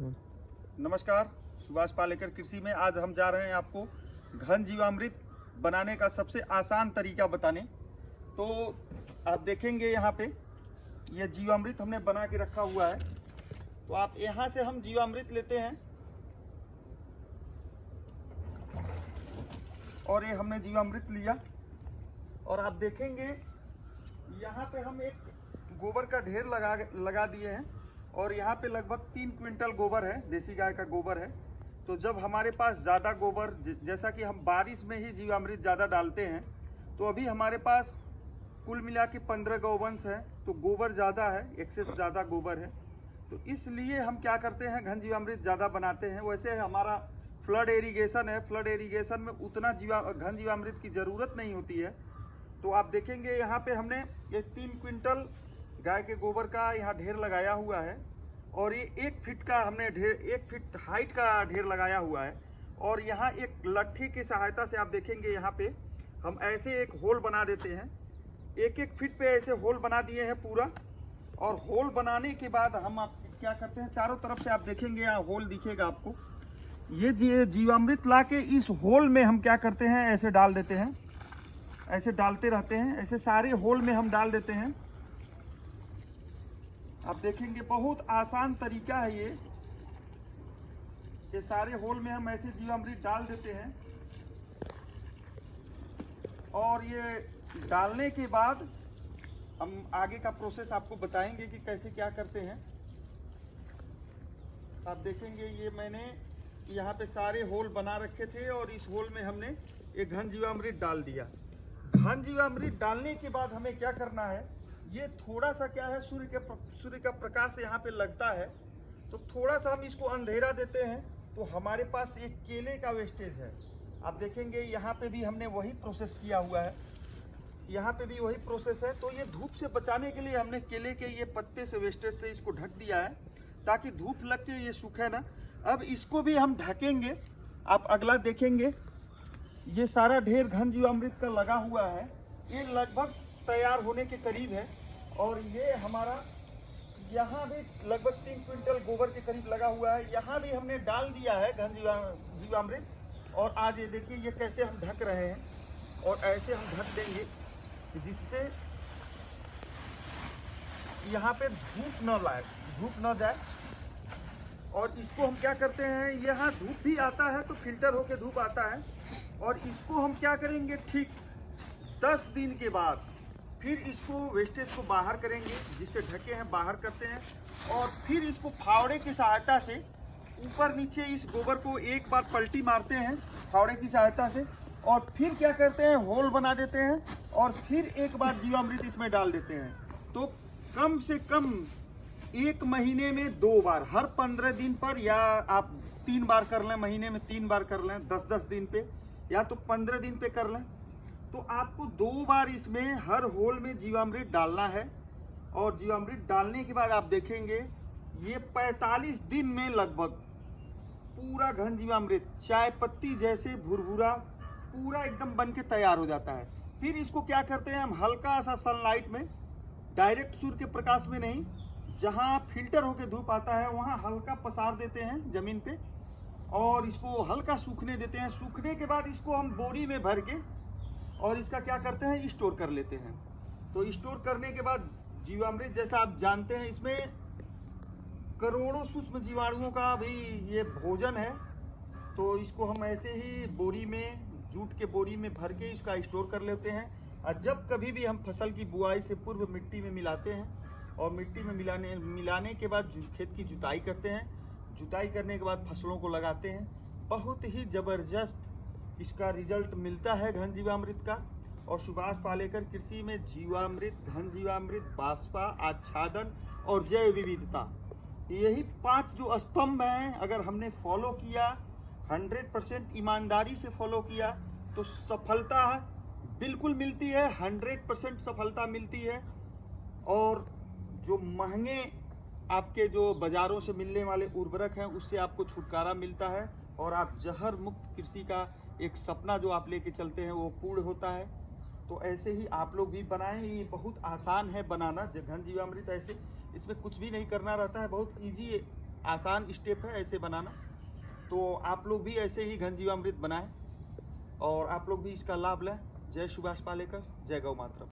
नमस्कार, सुभाष पालेकर कृषि में आज हम जा रहे हैं आपको घन जीवामृत बनाने का सबसे आसान तरीका बताने। तो आप देखेंगे यहाँ पे ये जीवामृत हमने बना के रखा हुआ है। तो आप यहाँ से हम जीवामृत लेते हैं और ये हमने जीवामृत लिया और आप देखेंगे यहाँ पे हम एक गोबर का ढेर लगा दिए हैं और यहाँ पे लगभग 3 क्विंटल गोबर है, देसी गाय का गोबर है। तो जब हमारे पास ज़्यादा गोबर, जैसा कि हम बारिश में ही जीवामृत ज़्यादा डालते हैं, तो अभी हमारे पास कुल मिला के 15 गौवंश है, तो गोबर ज़्यादा है, एक्सेस ज़्यादा गोबर है। तो इसलिए हम क्या करते हैं, घन जीवामृत ज़्यादा बनाते हैं। वैसे हमारा फ्लड इरीगेशन है, फ्लड इरीगेशन में उतना घन जीवामृत की ज़रूरत नहीं होती है। तो आप देखेंगे यहाँ पे हमने ये 3 क्विंटल गाय के गोबर का यहाँ ढेर लगाया हुआ है और ये 1 फीट का हमने 1 फीट हाइट का ढेर लगाया हुआ है। और यहाँ एक लट्ठी की सहायता से आप देखेंगे यहाँ पे हम ऐसे एक होल बना देते हैं, 1-1 फीट पे ऐसे होल बना दिए हैं पूरा। और होल बनाने के बाद हम आप क्या करते हैं, चारों तरफ से आप देखेंगे यहाँ होल दिखेगा आपको। ये जीवामृत ला के इस होल में हम क्या करते हैं, ऐसे डाल देते हैं, ऐसे डालते रहते हैं, ऐसे सारे होल में हम डाल देते हैं। आप देखेंगे बहुत आसान तरीका है ये सारे होल में हम ऐसे जीवामृत डाल देते हैं। और ये डालने के बाद हम आगे का प्रोसेस आपको बताएंगे कि कैसे क्या करते हैं। आप देखेंगे ये मैंने यहाँ पे सारे होल बना रखे थे और इस होल में हमने एक घन जीवामृत डाल दिया। घन जीवामृत डालने के बाद हमें क्या करना है, ये थोड़ा सा क्या है, सूर्य का प्रकाश यहाँ पे लगता है, तो थोड़ा सा हम इसको अंधेरा देते हैं। तो हमारे पास एक केले का वेस्टेज है, आप देखेंगे यहाँ पे भी हमने वही प्रोसेस किया हुआ है, यहाँ पे भी वही प्रोसेस है। तो ये धूप से बचाने के लिए हमने केले के ये पत्ते से वेस्टेज से इसको ढक दिया है ताकि धूप लग के ये सूखे ना। अब इसको भी हम ढकेंगे। आप अगला देखेंगे ये सारा ढेर घन जीवामृत का लगा हुआ है, ये लगभग तैयार होने के करीब है। और ये हमारा यहाँ भी लगभग 3 क्विंटल गोबर के करीब लगा हुआ है, यहाँ भी हमने डाल दिया है घन जीवामृत। और आज ये देखिए ये कैसे हम ढक रहे हैं और ऐसे हम ढक देंगे जिससे यहाँ पे धूप न जाए। और इसको हम क्या करते हैं, यहाँ धूप भी आता है तो फिल्टर होके धूप आता है। और इसको हम क्या करेंगे, ठीक 10 दिन के बाद फिर इसको वेस्टेज को बाहर करेंगे, जिससे ढके हैं बाहर करते हैं। और फिर इसको फावड़े की सहायता से ऊपर नीचे इस गोबर को एक बार पलटी मारते हैं फावड़े की सहायता से। और फिर क्या करते हैं, होल बना देते हैं और फिर एक बार जीवामृत इसमें डाल देते हैं। तो कम से कम 1 महीने में 2 बार, हर 15 दिन पर, या आप 3 बार कर लें, महीने में 3 बार कर लें, 10-10 दिन पे, या तो 15 दिन पे कर लें। तो आपको 2 बार इसमें हर होल में जीवामृत डालना है। और जीवामृत डालने के बाद आप देखेंगे ये 45 दिन में लगभग पूरा घन जीवामृत चाय पत्ती जैसे भुरभुरा पूरा एकदम बन के तैयार हो जाता है। फिर इसको क्या करते हैं, हम हल्का सा सनलाइट में, डायरेक्ट सूर्य के प्रकाश में नहीं, जहाँ फिल्टर होके धूप आता है वहाँ हल्का पसार देते हैं जमीन पे और इसको हल्का सूखने देते हैं। सूखने के बाद इसको हम बोरी में भर के और इसका क्या करते हैं, स्टोर कर लेते हैं। तो स्टोर करने के बाद जीवामृत, जैसा आप जानते हैं, इसमें करोड़ों सूक्ष्म जीवाणुओं का भी ये भोजन है। तो इसको हम ऐसे ही बोरी में, जूट के बोरी में भर के इसका स्टोर कर लेते हैं। और जब कभी भी हम फसल की बुआई से पूर्व मिट्टी में मिलाते हैं और मिट्टी में मिलाने के बाद खेत की जुताई करते हैं। जुताई करने के बाद फसलों को लगाते हैं। बहुत ही ज़बरदस्त इसका रिजल्ट मिलता है घन जीवामृत का। और सुभाष पालेकर कृषि में जीवामृत, घन जीवामृत, बाष्पा, आच्छादन और जैव विविधता, यही 5 जो स्तंभ हैं, अगर हमने फॉलो किया, 100% ईमानदारी से फॉलो किया, तो सफलता बिल्कुल मिलती है, 100% सफलता मिलती है। और जो महंगे आपके जो बाज़ारों से मिलने वाले उर्वरक हैं, उससे आपको छुटकारा मिलता है और आप जहर मुक्त कृषि का एक सपना जो आप लेके चलते हैं वो पूर्ण होता है। तो ऐसे ही आप लोग भी बनाएं, ये बहुत आसान है बनाना घन जीवामृत। ऐसे इसमें कुछ भी नहीं करना रहता है, बहुत ईजी आसान स्टेप है ऐसे बनाना। तो आप लोग भी ऐसे ही घन जीवामृत बनाएं और आप लोग भी इसका लाभ लें। जय सुभाष पालेकर, जय गौ मातरम।